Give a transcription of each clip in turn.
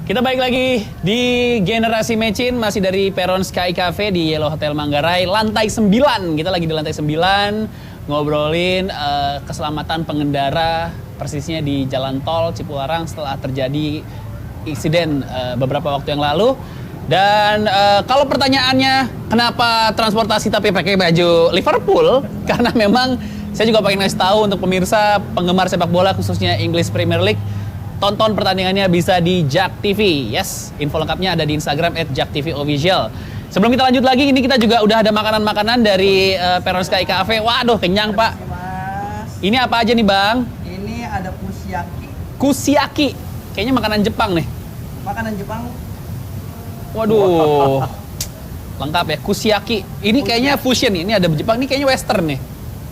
Kita balik lagi di Generasi Mecin, masih dari Peron Sky Cafe di Yellow Hotel Manggarai, lantai 9. Kita lagi di lantai 9, ngobrolin keselamatan pengendara, persisnya di Jalan Tol Cipularang setelah terjadi insiden beberapa waktu yang lalu. Dan kalau pertanyaannya, kenapa transportasi tapi pakai baju Liverpool? Karena memang saya juga pengen ngasih tahu untuk pemirsa penggemar sepak bola, khususnya English Premier League, tonton pertandingannya bisa di JAK TV. Yes, info lengkapnya ada di Instagram @JAKTVOfficial. Sebelum kita lanjut lagi, ini kita juga udah ada makanan-makanan dari Peron Sky Cafe. Waduh, kenyang Pak. Ini apa aja nih Bang? Ini ada kushiyaki. Kushiyaki, kayaknya makanan Jepang nih. Makanan Jepang. Waduh, lengkap ya, kushiyaki. Ini kayaknya fusion nih, ini ada Jepang, ini kayaknya western nih.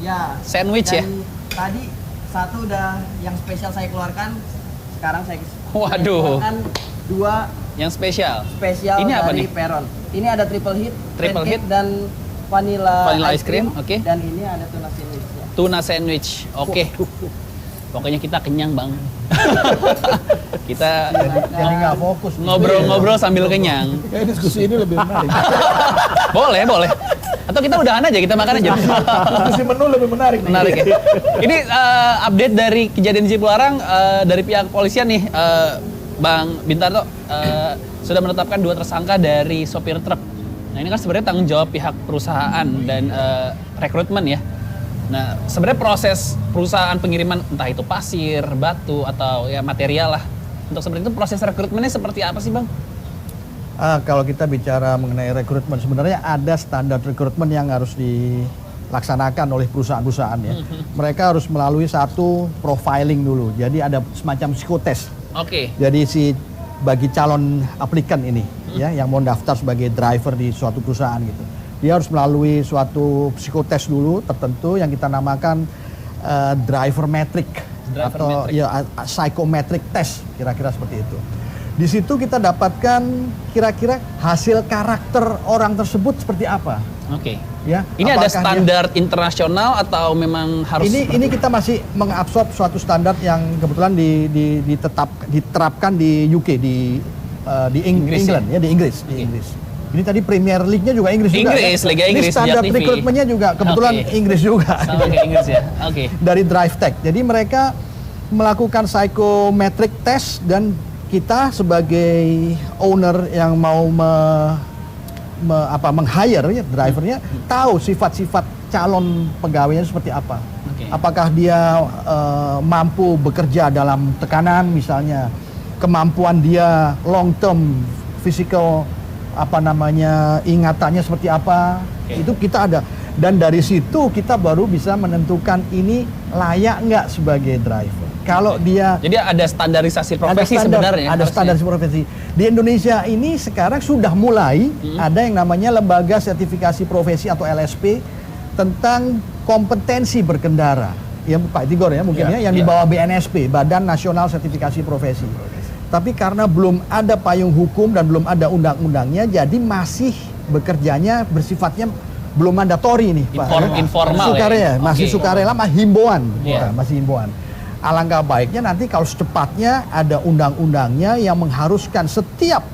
Ya. Sandwich ya. Tadi satu udah yang spesial saya keluarkan. Sekarang saya Waduh. keluarkan dua Yang spesial. Ini apa dari nih? Peron. Ini ada triple hit, Triple hit dan vanilla ice cream, oke. Dan ini ada tuna sandwichnya. Tuna sandwich, oke. Pokoknya kita kenyang Bang. Kita Jadi nggak fokus. ngobrol-ngobrol sambil kenyang. Ya, diskusi ini lebih menarik. Boleh. Atau kita udahan aja, kita makan aja. Diskusi menu lebih menarik. Menarik ya. Ini update dari kejadian di Cipularang dari pihak kepolisian nih, Bang Bintarto, sudah menetapkan 2 tersangka dari sopir truk. Nah ini kan sebenarnya tanggung jawab pihak perusahaan dan rekrutmen ya. Nah sebenarnya proses perusahaan pengiriman entah itu pasir, batu atau ya material lah, untuk seperti itu proses rekrutmennya seperti apa sih Bang? Kalau kita bicara mengenai rekrutmen, sebenarnya ada standar rekrutmen yang harus dilaksanakan oleh perusahaan-perusahaan ya. Mereka harus melalui satu profiling dulu. Jadi ada semacam psikotes. Oke. Jadi bagi calon aplikan ini ya yang mau daftar sebagai driver di suatu perusahaan gitu. Dia harus melalui suatu psikotes dulu tertentu yang kita namakan driver metric atau ya psychometric test, kira-kira seperti itu. Di situ kita dapatkan kira-kira hasil karakter orang tersebut seperti apa. Oke. Ya. Ini ada standar internasional atau memang harus? Ini kita masih mengabsorb suatu standar yang kebetulan diterapkan di UK di Inggris, England ya, di Inggris. Ini tadi Premier League-nya juga Inggris juga. Liga Inggris. Ini standar rekrutmennya juga kebetulan Inggris juga. Sama kayak Inggris ya. Oke. Dari Drive Tech. Jadi mereka melakukan psychometric test dan kita sebagai owner yang mau meng-hire ya, drivernya tahu sifat-sifat calon pegawainya seperti apa. Okay. Apakah dia mampu bekerja dalam tekanan misalnya, kemampuan dia long term physical ingatannya seperti apa. Okay. Itu kita ada. Dan dari situ kita baru bisa menentukan ini layak nggak sebagai driver. Kalau dia jadi ada standarisasi profesi sebenarnya. Ada standarisasi profesi. Di Indonesia ini sekarang sudah mulai ada yang namanya Lembaga Sertifikasi Profesi atau LSP tentang kompetensi berkendara. Ya Pak Tigor ya mungkin yang di bawah BNSP, Badan Nasional Sertifikasi Profesi. Tapi karena belum ada payung hukum dan belum ada undang-undangnya, jadi masih bekerjanya bersifatnya belum mandatori nih Pak. Informal sukarela, masih sukarela, himbauan, masih himbauan. Alangkah baiknya nanti kalau secepatnya ada undang-undangnya yang mengharuskan setiap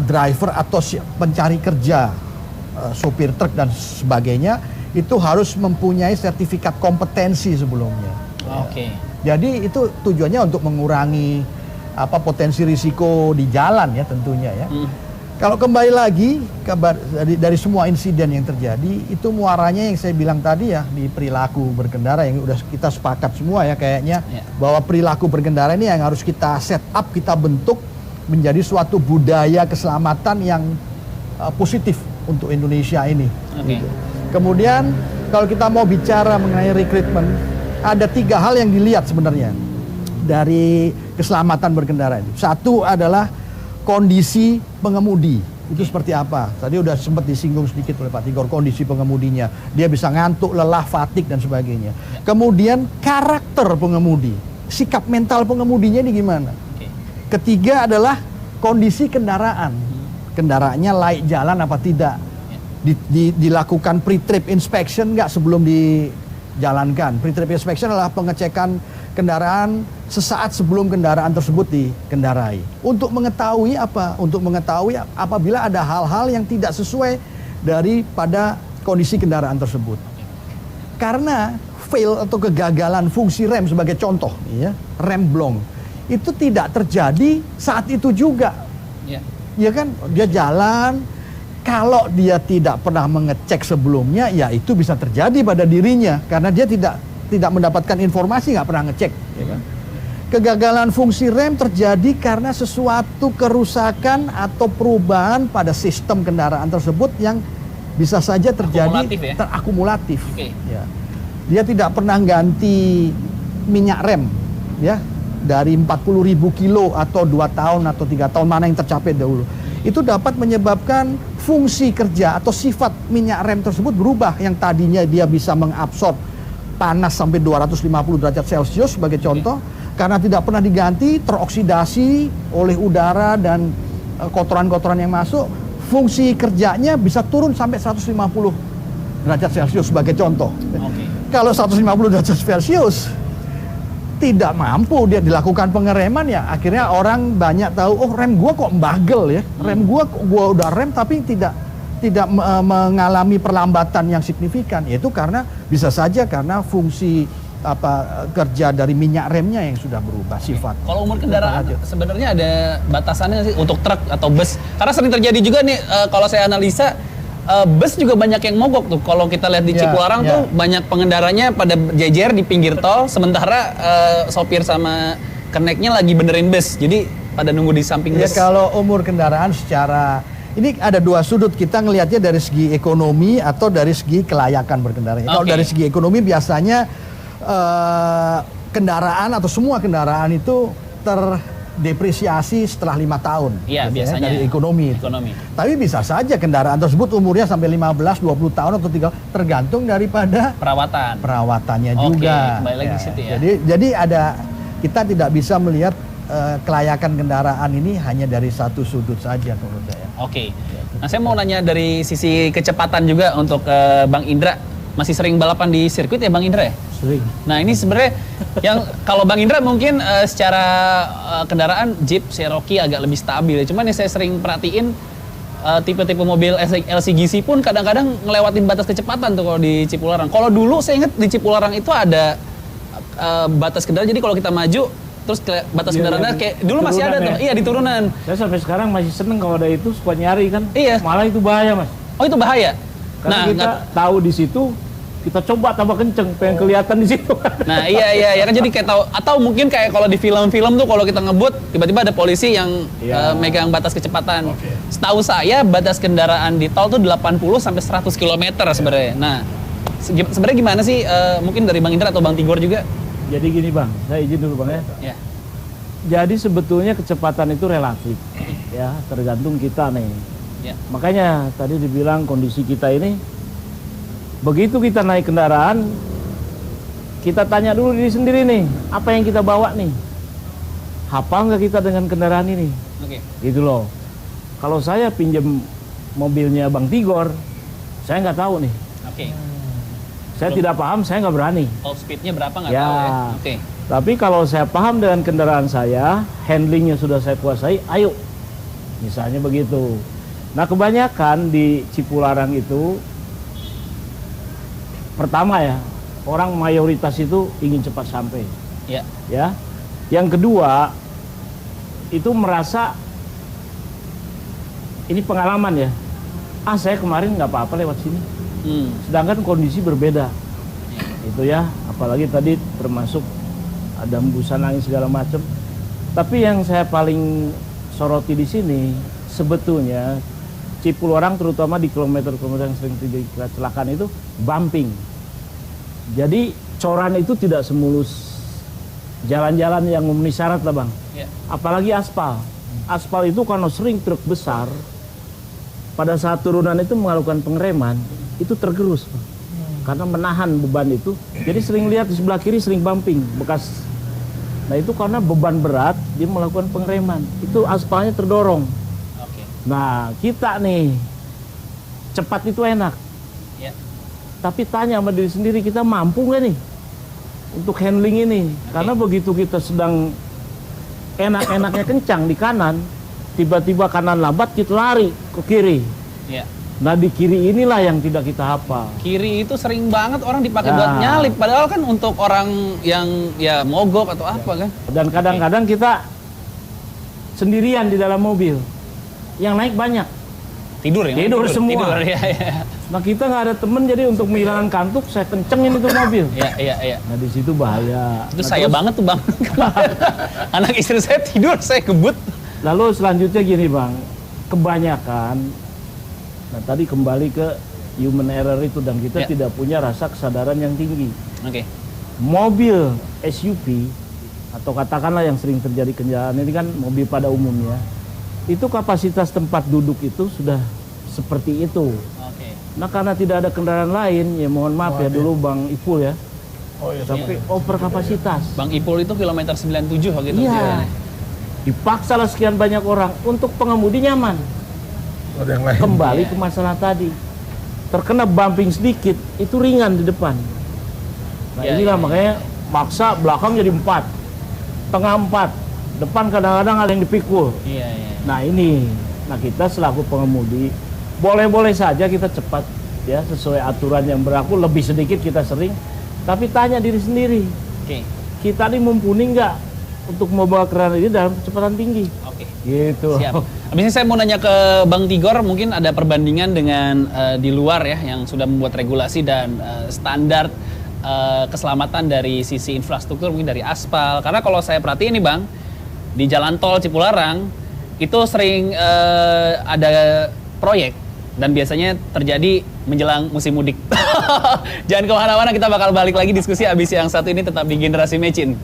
driver atau pencari kerja, sopir truk dan sebagainya itu harus mempunyai sertifikat kompetensi sebelumnya. Oke. Jadi itu tujuannya untuk mengurangi potensi risiko di jalan ya tentunya ya. Kalau kembali lagi dari semua insiden yang terjadi, itu muaranya yang saya bilang tadi ya di perilaku berkendara yang udah kita sepakat semua ya kayaknya bahwa perilaku berkendara ini yang harus kita set up, kita bentuk menjadi suatu budaya keselamatan yang positif untuk Indonesia ini. Gitu. Kemudian kalau kita mau bicara mengenai rekrutmen, ada 3 hal yang dilihat sebenarnya dari keselamatan berkendara ini. Satu adalah kondisi pengemudi, itu seperti apa? Tadi udah sempat disinggung sedikit oleh Pak Tigor, kondisi pengemudinya. Dia bisa ngantuk, lelah, fatigue dan sebagainya. Kemudian karakter pengemudi, sikap mental pengemudinya ini gimana? Ketiga adalah kondisi kendaraan. Kendaraannya layak jalan apa tidak? Dilakukan pre-trip inspection nggak sebelum jalankan. Pre-trip inspection adalah pengecekan kendaraan sesaat sebelum kendaraan tersebut dikendarai. Untuk mengetahui apa? Untuk mengetahui apabila ada hal-hal yang tidak sesuai daripada kondisi kendaraan tersebut. Karena fail atau kegagalan fungsi rem sebagai contoh, ya, rem blong, itu tidak terjadi saat itu juga. Ya kan, dia jalan, kalau dia tidak pernah mengecek sebelumnya, ya itu bisa terjadi pada dirinya karena dia tidak mendapatkan informasi, nggak pernah ngecek. Ya kan? Kegagalan fungsi rem terjadi karena sesuatu kerusakan atau perubahan pada sistem kendaraan tersebut yang bisa saja terjadi terakumulatif. Ya. Dia tidak pernah ganti minyak rem, ya, dari 40.000 kilo atau 2 tahun atau 3 tahun, mana yang tercapai dahulu. Itu dapat menyebabkan fungsi kerja atau sifat minyak rem tersebut berubah. Yang tadinya dia bisa mengabsorb panas sampai 250 derajat Celcius sebagai contoh, karena tidak pernah diganti, teroksidasi oleh udara dan kotoran-kotoran yang masuk, fungsi kerjanya bisa turun sampai 150 derajat Celcius sebagai contoh. Kalau 150 derajat Celcius tidak mampu dia dilakukan pengereman, ya akhirnya orang banyak tahu, oh rem gua kok bagel ya, rem gua udah rem tapi tidak mengalami perlambatan yang signifikan. Yaitu karena bisa saja karena fungsi kerja dari minyak remnya yang sudah berubah sifat. Kalau umur kendaraan sebenarnya ada batasannya sih untuk truk atau bus? Karena sering terjadi juga nih kalau saya analisa, bus juga banyak yang mogok tuh. Kalau kita lihat di Cipularang tuh banyak pengendaranya pada jejer di pinggir tol, sementara sopir sama keneknya lagi benerin bus. Jadi pada nunggu di samping bus. Ya, kalau umur kendaraan secara ini ada dua sudut, kita ngelihatnya dari segi ekonomi atau dari segi kelayakan berkendara. Kalau dari segi ekonomi biasanya kendaraan atau semua kendaraan itu terdepresiasi setelah 5 tahun. Iya, biasanya dari ekonomi. Tapi bisa saja kendaraan tersebut umurnya sampai 15, 20 tahun atau 3, tergantung daripada perawatannya juga. Kembali lagi situ ya. Jadi kita tidak bisa melihat kelayakan kendaraan ini hanya dari satu sudut saja menurut saya. Nah, saya mau nanya dari sisi kecepatan juga untuk Bang Indra. Masih sering balapan di sirkuit ya Bang Indra ya? Sering. Nah ini sebenarnya yang kalau Bang Indra mungkin secara kendaraan Jeep Cherokee agak lebih stabil ya. Cuman yang saya sering perhatiin tipe-tipe mobil LCGC pun kadang-kadang ngelewatin batas kecepatan tuh kalau di Cipularang. Kalau dulu saya ingat di Cipularang itu ada batas kendaraan, jadi kalau kita maju terus batas kendaraannya kayak dulu masih ada tuh. Iya, di turunan. Saya sampai sekarang masih seneng kalau ada itu, suka nyari kan. Iya. Malah itu bahaya, Mas. Oh, itu bahaya. Karena kita tahu di situ, kita coba tambah kenceng, pengen kelihatan di situ. Nah, iya kan, jadi kayak tahu, atau mungkin kayak kalau di film-film tuh kalau kita ngebut tiba-tiba ada polisi yang megang batas kecepatan. Setahu saya batas kendaraan di tol tuh 80 sampai 100 km sebenarnya. Nah, sebenarnya gimana sih mungkin dari Bang Indra atau Bang Tigor juga? Jadi gini Bang, saya izin dulu Bang ya. Jadi sebetulnya kecepatan itu relatif, ya tergantung kita nih. Makanya tadi dibilang kondisi kita ini, begitu kita naik kendaraan, kita tanya dulu diri sendiri nih, apa yang kita bawa nih? Hafal nggak kita dengan kendaraan ini? Gitu loh. Kalau saya pinjam mobilnya Bang Tigor, saya nggak tahu nih. Saya tidak paham, saya nggak berani. Top speednya berapa nggak tahu ya. Tapi kalau saya paham dengan kendaraan saya, handlingnya sudah saya kuasai, ayo. Misalnya begitu. Nah kebanyakan di Cipularang itu, pertama ya, orang mayoritas itu ingin cepat sampai. Ya. Yang kedua, itu merasa, ini pengalaman ya, saya kemarin nggak apa-apa lewat sini. Sedangkan kondisi berbeda, itu ya, apalagi tadi termasuk ada hembusan angin segala macam. Tapi yang saya paling soroti di sini sebetulnya Cipularang terutama di kilometer-kilometer yang sering terjadi kecelakaan itu bumping. Jadi coran itu tidak semulus jalan-jalan yang memenuhi syarat lah Bang. Apalagi aspal. Aspal itu karena sering truk besar, pada saat turunan itu melakukan pengereman, itu tergerus, karena menahan beban itu. Jadi sering lihat di sebelah kiri sering bumping, bekas. Nah itu karena beban berat, dia melakukan pengereman. Itu aspalnya terdorong. Nah kita nih, cepat itu enak. Tapi tanya sama diri sendiri, kita mampu nggak nih untuk handling ini? Karena begitu kita sedang enak-enaknya kencang di kanan, tiba-tiba kanan lambat, kita lari ke kiri. Iya. Nah di kiri inilah yang tidak kita hafal. Kiri itu sering banget orang dipakai Nah. buat nyalip, padahal kan untuk orang yang ya mogok atau apa kan. Dan kadang-kadang kita sendirian di dalam mobil, yang naik banyak. Tidur ya? Tidur semua. Tidur, ya, ya. Nah kita nggak ada temen, jadi untuk menghilangkan kantuk saya kencengin itu mobil. Iya, iya, iya. Nah di situ bahaya. Itu Nah, saya terus- banget tuh bang. Anak istri saya tidur, saya kebut. Lalu selanjutnya gini bang, kebanyakan, nah tadi kembali ke human error itu, dan kita Ya. tidak punya rasa kesadaran yang tinggi. Oke. Mobil SUV atau katakanlah yang sering terjadi kendaraan ini kan mobil pada umumnya, itu kapasitas tempat duduk itu sudah seperti itu. Oke. Nah karena tidak ada kendaraan lain, ya mohon maaf ya dulu Bang Ipul ya, Oh iya. sampai over kapasitas. Bang Ipul itu kilometer 97 waktu itu. Iya. Dipaksa lah sekian banyak orang untuk pengemudi nyaman. Ada yang lain. Kembali ke masalah tadi, terkena bumping sedikit itu ringan di depan. Nah Ya, inilah ya, ya. makanya maksa belakang jadi 4, tengah 4, depan kadang-kadang ada yang dipikul. Iya, iya. Nah ini, nah kita selaku pengemudi boleh-boleh saja kita cepat ya sesuai aturan yang berlaku, lebih sedikit kita sering, tapi tanya diri sendiri, Oke. kita ini mumpuni nggak untuk membawa kendaraan ini dalam kecepatan tinggi? Oke. Gitu. Siap. Habis ini saya mau nanya ke Bang Tigor, mungkin ada perbandingan dengan di luar ya yang sudah membuat regulasi dan standar keselamatan dari sisi infrastruktur, mungkin dari aspal. Karena kalau saya perhatiin nih Bang, di jalan tol Cipularang itu sering ada proyek dan biasanya terjadi menjelang musim mudik. Jangan kemana-mana, kita bakal balik lagi diskusi abis yang satu ini tetap di Generasi Mecin.